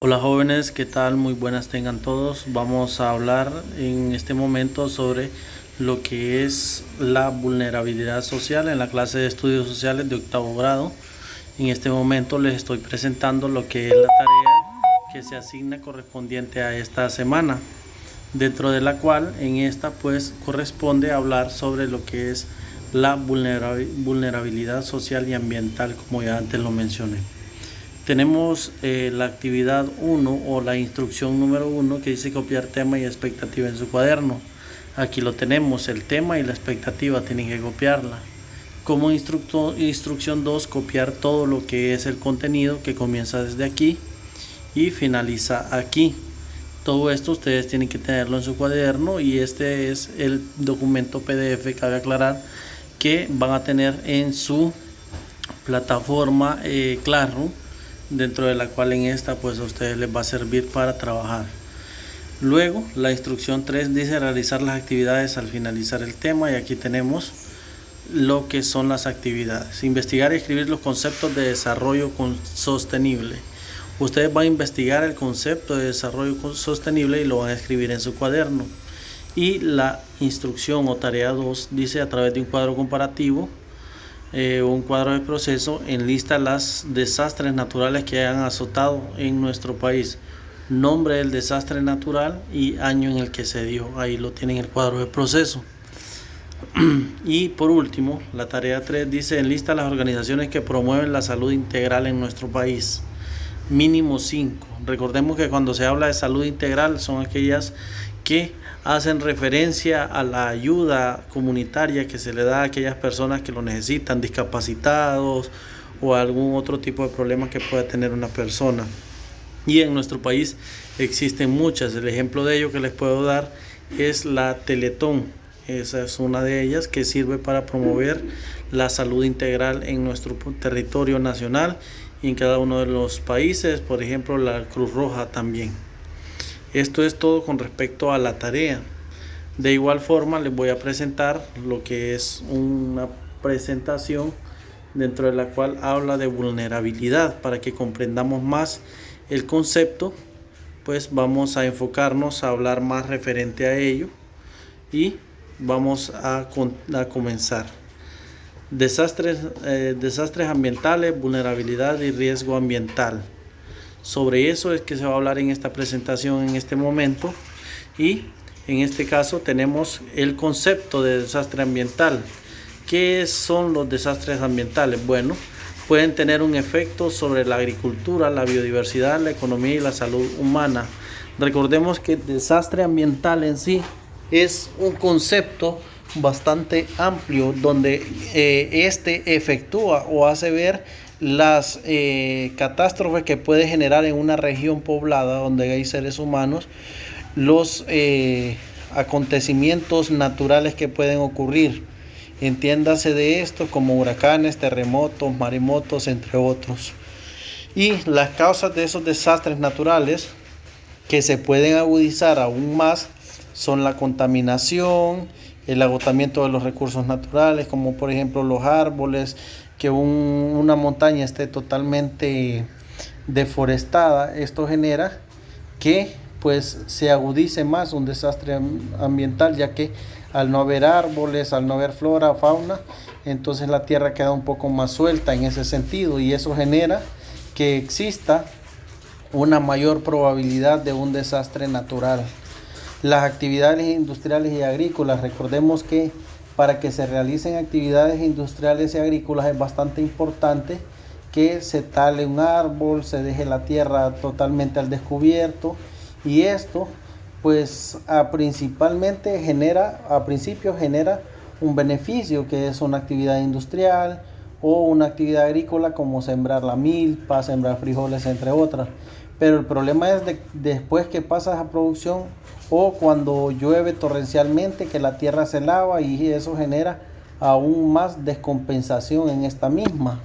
Hola jóvenes, ¿qué tal? Muy buenas tengan todos. Vamos a hablar en este momento sobre lo que es la vulnerabilidad social en la clase de estudios sociales de octavo grado. En este momento les estoy presentando lo que es la tarea que se asigna correspondiente a esta semana, dentro de la cual en esta pues corresponde hablar sobre lo que es la vulnerabilidad social y ambiental, como ya antes lo mencioné. Tenemos la actividad 1 o la instrucción número 1 que dice copiar tema y expectativa en su cuaderno. Aquí lo tenemos, el tema y la expectativa tienen que copiarla. Como instrucción 2, copiar todo lo que es el contenido que comienza desde aquí y finaliza aquí. Todo esto ustedes tienen que tenerlo en su cuaderno y este es el documento PDF, cabe aclarar, que van a tener en su plataforma Classroom, dentro de la cual en esta pues a ustedes les va a servir para trabajar. Luego la instrucción 3 dice realizar las actividades al finalizar el tema, y aquí tenemos lo que son las actividades. Investigar y escribir los conceptos de desarrollo sostenible. Ustedes van a investigar el concepto de desarrollo sostenible y lo van a escribir en su cuaderno. Y la instrucción o tarea 2 dice a través de un cuadro comparativo, un cuadro de proceso, enlista los desastres naturales que hayan azotado en nuestro país, nombre del desastre natural y año en el que se dio. Ahí lo tienen el cuadro de proceso. Y por último, la tarea 3 dice enlista las organizaciones que promueven la salud integral en nuestro país, mínimo 5. Recordemos que cuando se habla de salud integral son aquellas que hacen referencia a la ayuda comunitaria que se le da a aquellas personas que lo necesitan, discapacitados o algún otro tipo de problema que pueda tener una persona. Y en nuestro país existen muchas. El ejemplo de ello que les puedo dar es la Teletón. Esa es una de ellas que sirve para promover la salud integral en nuestro territorio nacional y en cada uno de los países, por ejemplo la Cruz Roja también. Esto es todo con respecto a la tarea. De igual forma les voy a presentar lo que es una presentación dentro de la cual habla de vulnerabilidad. Para que comprendamos más el concepto, pues vamos a enfocarnos a hablar más referente a ello y vamos a comenzar. Desastres ambientales, vulnerabilidad y riesgo ambiental. Sobre eso es que se va a hablar en esta presentación en este momento, y en este caso tenemos el concepto de desastre ambiental. ¿Qué son los desastres ambientales? Bueno, pueden tener un efecto sobre la agricultura, la biodiversidad, la economía y la salud humana. Recordemos que el desastre ambiental en sí es un concepto bastante amplio donde este efectúa o hace ver las catástrofes que puede generar en una región poblada donde hay seres humanos, los acontecimientos naturales que pueden ocurrir. Entiéndase de esto como huracanes, terremotos, maremotos, entre otros. Y las causas de esos desastres naturales que se pueden agudizar aún más son la contaminación, el agotamiento de los recursos naturales, como por ejemplo los árboles, que una montaña esté totalmente deforestada. Esto genera que pues se agudice más un desastre ambiental, ya que al no haber árboles, al no haber flora, fauna, entonces la tierra queda un poco más suelta en ese sentido, y eso genera que exista una mayor probabilidad de un desastre natural. Las actividades industriales y agrícolas, recordemos que para que se realicen actividades industriales y agrícolas es bastante importante que se tale un árbol, se deje la tierra totalmente al descubierto, y esto pues principio genera un beneficio, que es una actividad industrial o una actividad agrícola como sembrar la milpa, sembrar frijoles, entre otras. Pero el problema es después que pasa a producción, o cuando llueve torrencialmente, que la tierra se lava y eso genera aún más descompensación en esta misma.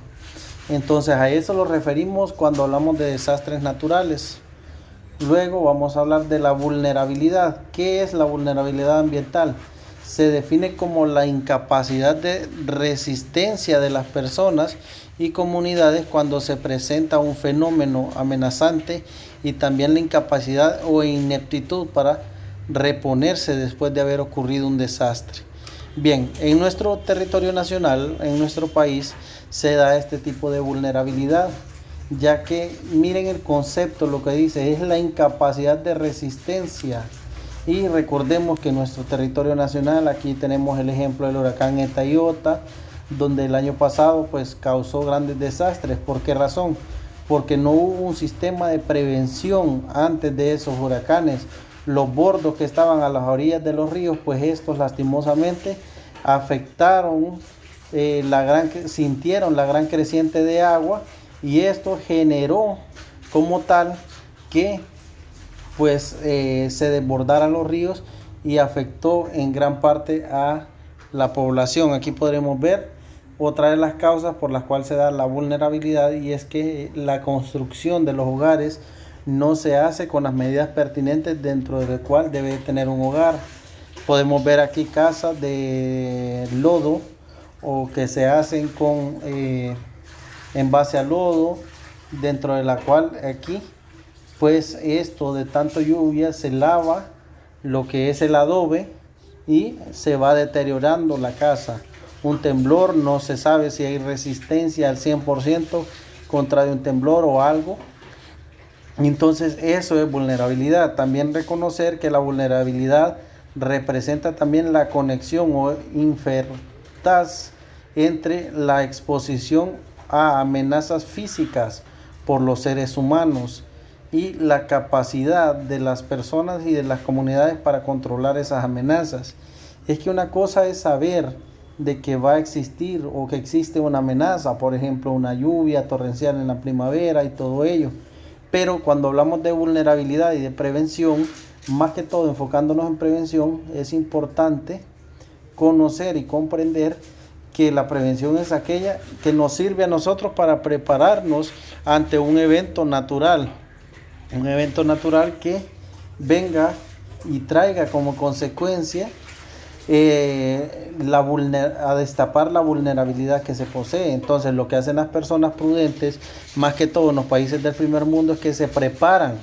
Entonces a eso lo referimos cuando hablamos de desastres naturales. Luego vamos a hablar de la vulnerabilidad. ¿Qué es la vulnerabilidad ambiental? Se define como la incapacidad de resistencia de las personas y comunidades cuando se presenta un fenómeno amenazante y también la incapacidad o ineptitud para reponerse después de haber ocurrido un desastre. Bien, en nuestro territorio nacional, en nuestro país, se da este tipo de vulnerabilidad, ya que miren el concepto, lo que dice es la incapacidad de resistencia. Y recordemos que en nuestro territorio nacional, aquí tenemos el ejemplo del huracán Eta y Ota, donde el año pasado pues causó grandes desastres. ¿Por qué razón? Porque no hubo un sistema de prevención antes de esos huracanes. Los bordos que estaban a las orillas de los ríos, pues estos lastimosamente afectaron, sintieron la gran creciente de agua, y esto generó como tal que pues se desbordaran los ríos y afectó en gran parte a la población. Aquí podremos ver otra de las causas por las cuales se da la vulnerabilidad, y es que la construcción de los hogares no se hace con las medidas pertinentes dentro del cual debe tener un hogar. Podemos ver aquí casas de lodo o que se hacen con en base a lodo, dentro de la cual aquí pues esto de tanto lluvia se lava lo que es el adobe y se va deteriorando la casa. Un temblor, no se sabe si hay resistencia al 100% contra un temblor o algo. Entonces eso es vulnerabilidad. También reconocer que la vulnerabilidad representa también la conexión o interfaz entre la exposición a amenazas físicas por los seres humanos y la capacidad de las personas y de las comunidades para controlar esas amenazas. Es que una cosa es saber de que va a existir o que existe una amenaza, por ejemplo una lluvia torrencial en la primavera y todo ello, pero cuando hablamos de vulnerabilidad y de prevención, más que todo enfocándonos en prevención, es importante conocer y comprender que la prevención es aquella que nos sirve a nosotros para prepararnos ante un evento natural que venga y traiga como consecuencia a destapar la vulnerabilidad que se posee. Entonces lo que hacen las personas prudentes, más que todo en los países del primer mundo, es que se preparan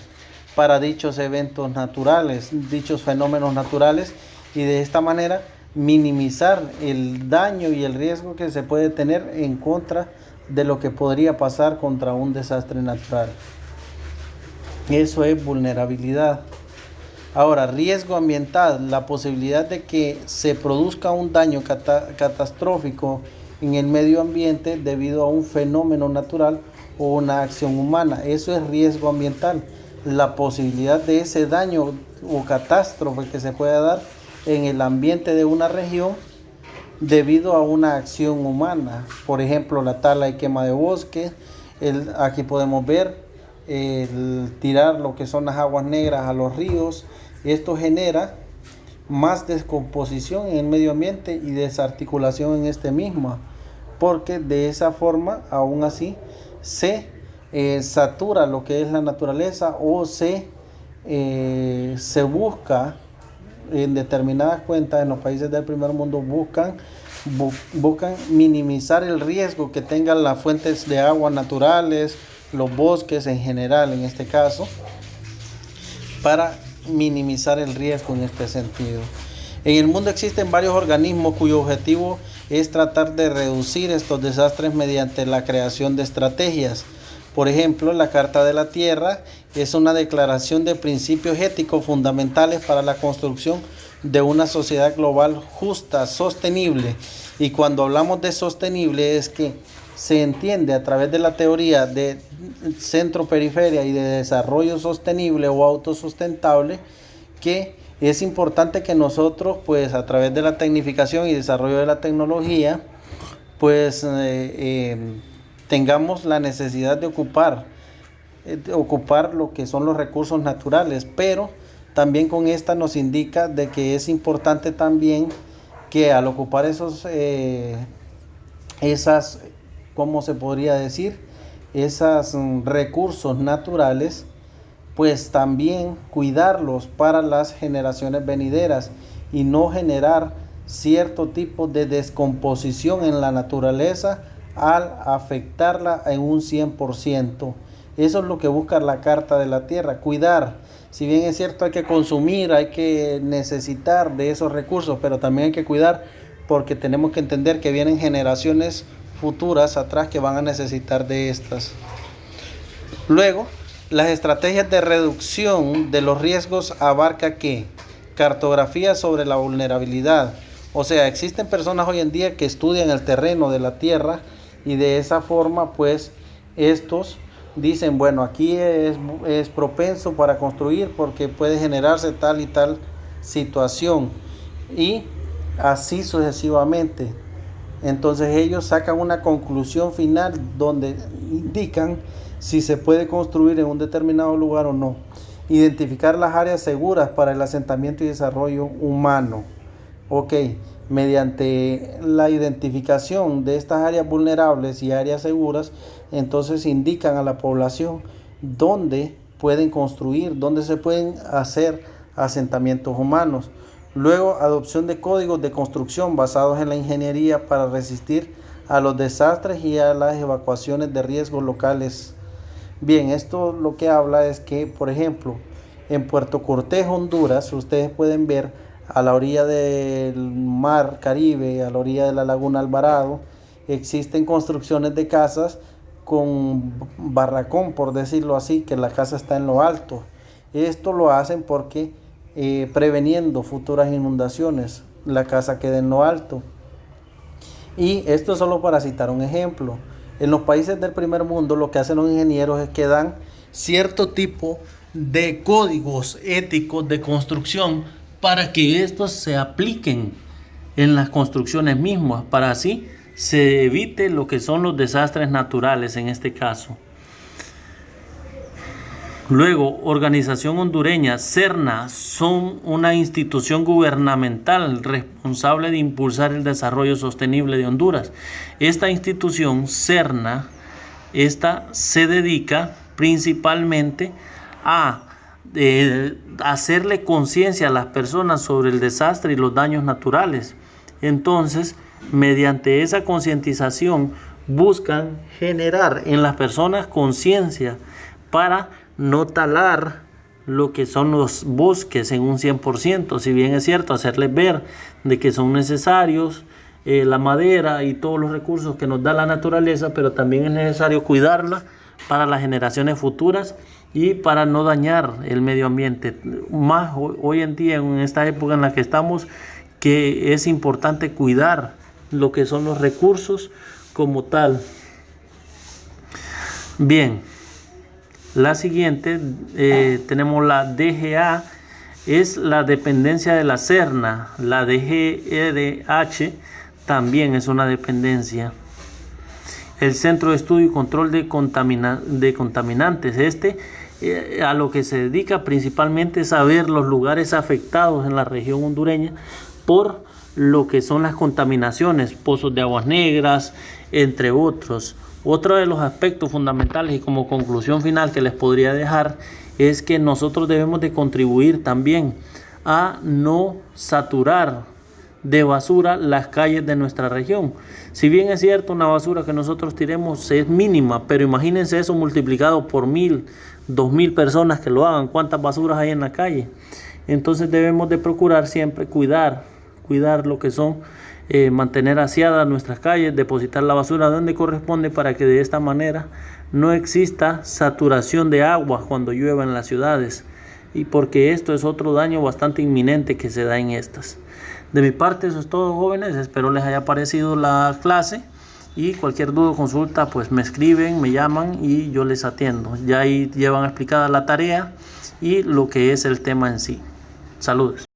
para dichos eventos naturales, dichos fenómenos naturales, y de esta manera minimizar el daño y el riesgo que se puede tener en contra de lo que podría pasar contra un desastre natural. Eso es vulnerabilidad. Ahora, riesgo ambiental, la posibilidad de que se produzca un daño catastrófico en el medio ambiente debido a un fenómeno natural o una acción humana. Eso es riesgo ambiental. La posibilidad de ese daño o catástrofe que se pueda dar en el ambiente de una región debido a una acción humana. Por ejemplo, la tala y quema de bosques. Aquí podemos ver el tirar lo que son las aguas negras a los ríos. Esto genera más descomposición en el medio ambiente y desarticulación en este mismo, porque de esa forma aún así se satura lo que es la naturaleza, o se busca en determinadas cuentas en los países del primer mundo, buscan minimizar el riesgo que tengan las fuentes de agua naturales, los bosques en general en este caso, para minimizar el riesgo en este sentido. En el mundo existen varios organismos cuyo objetivo es tratar de reducir estos desastres mediante la creación de estrategias. Por ejemplo, la Carta de la Tierra es una declaración de principios éticos fundamentales para la construcción de una sociedad global justa, sostenible. Y cuando hablamos de sostenible es que se entiende a través de la teoría de centro-periferia y de desarrollo sostenible o autosustentable, que es importante que nosotros, pues a través de la tecnificación y desarrollo de la tecnología, pues tengamos la necesidad de ocupar lo que son los recursos naturales, pero también con esta nos indica de que es importante también que al ocupar ¿cómo se podría decir? Esos recursos naturales, pues también cuidarlos para las generaciones venideras y no generar cierto tipo de descomposición en la naturaleza al afectarla en un 100%. Eso es lo que busca la Carta de la Tierra, cuidar. Si bien es cierto hay que consumir, hay que necesitar de esos recursos, pero también hay que cuidar porque tenemos que entender que vienen generaciones futuras atrás que van a necesitar de estas. Luego, las estrategias de reducción de los riesgos abarca ¿qué? Cartografía sobre la vulnerabilidad. O sea, existen personas hoy en día que estudian el terreno de la tierra y de esa forma pues estos dicen, bueno, aquí es propenso para construir porque puede generarse tal y tal situación y así sucesivamente. Entonces ellos sacan una conclusión final donde indican si se puede construir en un determinado lugar o no. Identificar las áreas seguras para el asentamiento y desarrollo humano. Ok, mediante la identificación de estas áreas vulnerables y áreas seguras, entonces indican a la población dónde pueden construir, dónde se pueden hacer asentamientos humanos. Luego, adopción de códigos de construcción basados en la ingeniería para resistir a los desastres y a las evacuaciones de riesgos locales. Bien, esto lo que habla es que, por ejemplo, en Puerto Cortés, Honduras, ustedes pueden ver a la orilla del mar Caribe, a la orilla de la laguna Alvarado, existen construcciones de casas con barracón, por decirlo así, que la casa está en lo alto. Esto lo hacen porque preveniendo futuras inundaciones, la casa queda en lo alto. Y esto solo para citar un ejemplo. En los países del primer mundo lo que hacen los ingenieros es que dan cierto tipo de códigos éticos de construcción para que estos se apliquen en las construcciones mismas, para así se evite lo que son los desastres naturales en este caso. Luego, Organización Hondureña, CERNA, son una institución gubernamental responsable de impulsar el desarrollo sostenible de Honduras. Esta institución, CERNA, se dedica principalmente a hacerle conciencia a las personas sobre el desastre y los daños naturales. Entonces, mediante esa concientización, buscan generar en las personas conciencia para no talar lo que son los bosques en un 100%, si bien es cierto, hacerles ver de que son necesarios la madera y todos los recursos que nos da la naturaleza, pero también es necesario cuidarla para las generaciones futuras y para no dañar el medio ambiente. Más hoy en día, en esta época en la que estamos, que es importante cuidar lo que son los recursos como tal. Bien, la siguiente tenemos la DGA, es la dependencia de la CERNA. La DGEDH también es una dependencia. El Centro de Estudio y Control de Contaminantes, a lo que se dedica principalmente es a ver los lugares afectados en la región hondureña por lo que son las contaminaciones, pozos de aguas negras, entre otros. Otro de los aspectos fundamentales y como conclusión final que les podría dejar es que nosotros debemos de contribuir también a no saturar de basura las calles de nuestra región. Si bien es cierto, una basura que nosotros tiremos es mínima, pero imagínense eso multiplicado por 1000, 2000 personas que lo hagan. ¿Cuántas basuras hay en la calle? Entonces debemos de procurar siempre cuidar lo que son, mantener aseadas nuestras calles, depositar la basura donde corresponde para que de esta manera no exista saturación de agua cuando llueva en las ciudades, y porque esto es otro daño bastante inminente que se da en estas. De mi parte eso es todo, jóvenes, espero les haya parecido la clase y cualquier duda o consulta pues me escriben, me llaman y yo les atiendo. Ya ahí llevan explicada la tarea y lo que es el tema en sí. Saludos.